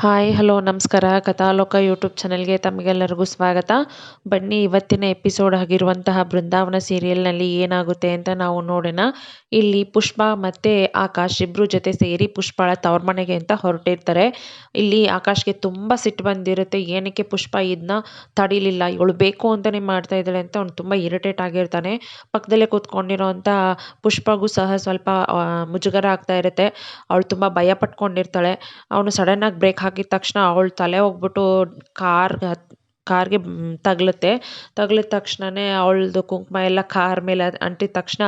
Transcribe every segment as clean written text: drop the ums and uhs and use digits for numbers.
Hi hello ನಮಸ್ಕಾರ ಕಥಾಲೋಕ YouTube ಚಾನೆಲ್ಗೆ ತಮಗೆಲ್ಲರಿಗೂ ಸ್ವಾಗತ. ಬನ್ನಿ ಇವತ್ತಿನ ಎಪಿಸೋಡ್ ಆಗಿರುವಂತಹ ಬೃಂದಾವನ ಸೀರಿಯಲ್ನಲ್ಲಿ ಏನಾಗುತ್ತೆ ಅಂತ ನಾವು ನೋಡೋಣ. ಇಲ್ಲಿ ಪುಷ್ಪ ಮತ್ತು ಆಕಾಶ್ ಇಬ್ಬರು ಜೊತೆ ಸೇರಿ ಪುಷ್ಪಳ ತವ್ರ ಮನೆಗೆ ಅಂತ ಹೊರಟಿರ್ತಾರೆ. ಇಲ್ಲಿ ಆಕಾಶ್ಗೆ ತುಂಬ ಸಿಟ್ಟು ಬಂದಿರುತ್ತೆ. ಏನಕ್ಕೆ ಪುಷ್ಪ ಇದನ್ನ ತಡಿಲಿಲ್ಲ, ಇವಳು ಬೇಕು ಅಂತಲೇ ಮಾಡ್ತಾ ಇದ್ದಾಳೆ ಅಂತ ಅವ್ನು ತುಂಬ ಇರಿಟೇಟ್ ಆಗಿರ್ತಾನೆ. ಪಕ್ಕದಲ್ಲೇ ಕೂತ್ಕೊಂಡಿರೋಂಥ ಪುಷ್ಪಗೂ ಸಹ ಸ್ವಲ್ಪ ಮುಜುಗರ ಆಗ್ತಾ ಇರುತ್ತೆ. ಅವಳು ತುಂಬ ಭಯ ಪಟ್ಕೊಂಡಿರ್ತಾಳೆ. ಅವನು ಸಡನ್ನಾಗಿ ಬ್ರೇಕ್ ಹಾಕಿದ ತಕ್ಷಣ ಅವಳ ತಲೆ ಹೋಗ್ಬಿಟ್ಟು ಕಾರ್ಗೆ ತಗಲುತ್ತೆ. ತಗಲಿದ ತಕ್ಷಣವೇ ಅವಳದು ಕುಂಕುಮ ಎಲ್ಲ ಕಾರ್ ಮೇಲೆ ಅಂಟಿದ ತಕ್ಷಣ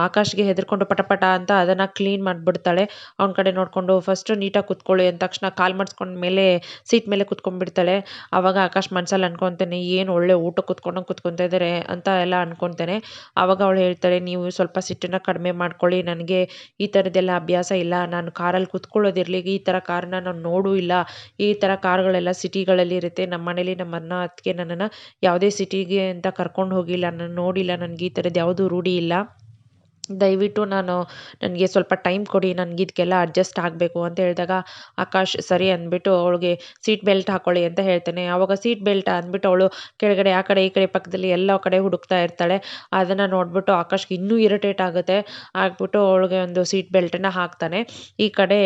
ಆಕಾಶ್ಗೆ ಹೆದರ್ಕೊಂಡು ಪಟ ಅಂತ ಅದನ್ನು ಕ್ಲೀನ್ ಮಾಡಿಬಿಡ್ತಾಳೆ. ಅವನ ಕಡೆ ನೋಡಿಕೊಂಡು ಫಸ್ಟು ನೀಟಾಗಿ ಕೂತ್ಕೊಳ್ಳಿ ಅಂದ ತಕ್ಷಣ ಕಾಲು ಮಾಡಿಸ್ಕೊಂಡ ಮೇಲೆ ಸೀಟ್ ಮೇಲೆ ಕೂತ್ಕೊಂಡ್ಬಿಡ್ತಾಳೆ. ಆವಾಗ ಆಕಾಶ್ ಮನಸ್ಸಲ್ಲಿ ಅನ್ಕೊತಾನೆ, ಏನು ಒಳ್ಳೆ ಊಟ ಕೂತ್ಕೊತಾ ಇದ್ದಾರೆ ಅಂತ ಎಲ್ಲ ಅನ್ಕೊತಾನೆ. ಆವಾಗ ಅವಳು ಹೇಳ್ತಾಳೆ, ನೀವು ಸ್ವಲ್ಪ ಸಿಟ್ಟನ್ನು ಕಡಿಮೆ ಮಾಡ್ಕೊಳ್ಳಿ, ನನಗೆ ಈ ಥರದ್ದೆಲ್ಲ ಅಭ್ಯಾಸ ಇಲ್ಲ, ನಾನು ಕಾರಲ್ಲಿ ಕೂತ್ಕೊಳ್ಳೋದಿರಲಿ, ಈ ಥರ ಕಾರನ್ನ ನಾನು ನೋಡೂ ಇಲ್ಲ. ಈ ಥರ ಕಾರ್ಗಳೆಲ್ಲ ಸಿಟಿಗಳಲ್ಲಿ ಇರುತ್ತೆ. ನಮ್ಮ ಮನೇಲಿ ನಮ್ಮ ಅಣ್ಣ ಅತ್ತಿಗೆ ನನ್ನನ್ನು ಯಾವುದೇ ಸಿಟಿಗೆ ಅಂತ ಕರ್ಕೊಂಡು ಹೋಗಿಲ್ಲ, ನಾನು ನೋಡಿಲ್ಲ, ನನಗೆ ಈ ಥರದ್ದು ಯಾವುದೂ ರೂಢಿ ಇಲ್ಲ. ದಯವಿಟ್ಟು ನನಗೆ ಸ್ವಲ್ಪ ಟೈಮ್ ಕೊಡಿ, ನನಗೆ ಇದಕ್ಕೆಲ್ಲ ಅಡ್ಜಸ್ಟ್ ಆಗಬೇಕು ಅಂತ ಹೇಳಿದಾಗ ಆಕಾಶ್ ಸರಿ ಅಂದ್ಬಿಟ್ಟು ಅವಳಿಗೆ ಸೀಟ್ ಬೆಲ್ಟ್ ಹಾಕೊಳ್ಳಿ ಅಂತ ಹೇಳ್ತಾನೆ. ಆವಾಗ ಸೀಟ್ ಬೆಲ್ಟ್ ಅಂದ್ಬಿಟ್ಟು ಅವಳು ಕೆಳಗಡೆ ಆ ಕಡೆ ಈ ಕಡೆ ಪಕ್ಕದಲ್ಲಿ ಎಲ್ಲ ಕಡೆ ಹುಡುಕ್ತಾ ಇರ್ತಾಳೆ. ಅದನ್ನು ನೋಡಿಬಿಟ್ಟು ಆಕಾಶ್ಗೆ ಇನ್ನೂ ಇರಿಟೇಟ್ ಆಗುತ್ತೆ. ಆಗ್ಬಿಟ್ಟು ಅವಳಿಗೆ ಒಂದು ಸೀಟ್ ಬೆಲ್ಟನ್ನು ಹಾಕ್ತಾನೆ. ಈ ಕಡೆ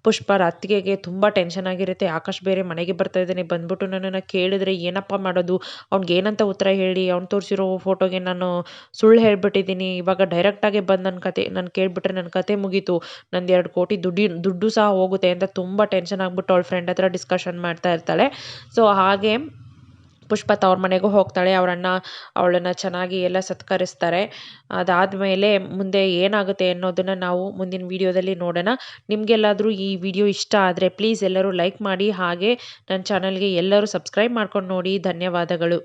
ಪುಷ್ಪರ ಅತ್ತಿಗೆಗೆ ತುಂಬ ಟೆನ್ಷನ್ ಆಗಿರುತ್ತೆ. ಆಕಾಶ್ ಬೇರೆ ಮನೆಗೆ ಬರ್ತಾ ಇದ್ದಾನೆ, ಬಂದ್ಬಿಟ್ಟು ನನ್ನನ್ನು ಕೇಳಿದ್ರೆ ಏನಪ್ಪ ಮಾಡೋದು, ಅವ್ನಿಗೆ ಏನಂತ ಉತ್ತರ ಹೇಳಿ, ಅವ್ನು ತೋರಿಸಿರೋ ಫೋಟೋಗೆ ನಾನು ಸುಳ್ಳು ಹೇಳ್ಬಿಟ್ಟಿದ್ದೀನಿ, ಇವಾಗ ಡೈರೆಕ್ಟಾಗಿ ಬಂದು ನಾನು ಕೇಳಿಬಿಟ್ರೆ ನನ್ನ ಕತೆ ಮುಗೀತು, ನಂದು 2 ಕೋಟಿ ದುಡ್ಡು ಸಹ ಹೋಗುತ್ತೆ ಅಂತ ತುಂಬ ಟೆನ್ಷನ್ ಆಗಿಬಿಟ್ಟು ಅವಳ ಫ್ರೆಂಡ್ ಹತ್ರ ಡಿಸ್ಕಷನ್ ಮಾಡ್ತಾ ಇರ್ತಾಳೆ. ಸೊ ಹಾಗೆ ಪುಷ್ಪ ತವ್ರ ಮನೆಗೂ ಹೋಗ್ತಾಳೆ. ಅವಳನ್ನು ಚೆನ್ನಾಗಿ ಎಲ್ಲ ಸತ್ಕರಿಸ್ತಾರೆ. ಅದಾದಮೇಲೆ ಮುಂದೆ ಏನಾಗುತ್ತೆ ಅನ್ನೋದನ್ನು ನಾವು ಮುಂದಿನ ವಿಡಿಯೋದಲ್ಲಿ ನೋಡೋಣ. ನಿಮಗೆಲ್ಲಾದರೂ ಈ ವಿಡಿಯೋ ಇಷ್ಟ ಆದರೆ ಪ್ಲೀಸ್ ಎಲ್ಲರೂ ಲೈಕ್ ಮಾಡಿ, ಹಾಗೆ ನನ್ನ ಚಾನಲ್ಗೆ ಎಲ್ಲರೂ ಸಬ್ಸ್ಕ್ರೈಬ್ ಮಾಡ್ಕೊಂಡು ನೋಡಿ. ಧನ್ಯವಾದಗಳು.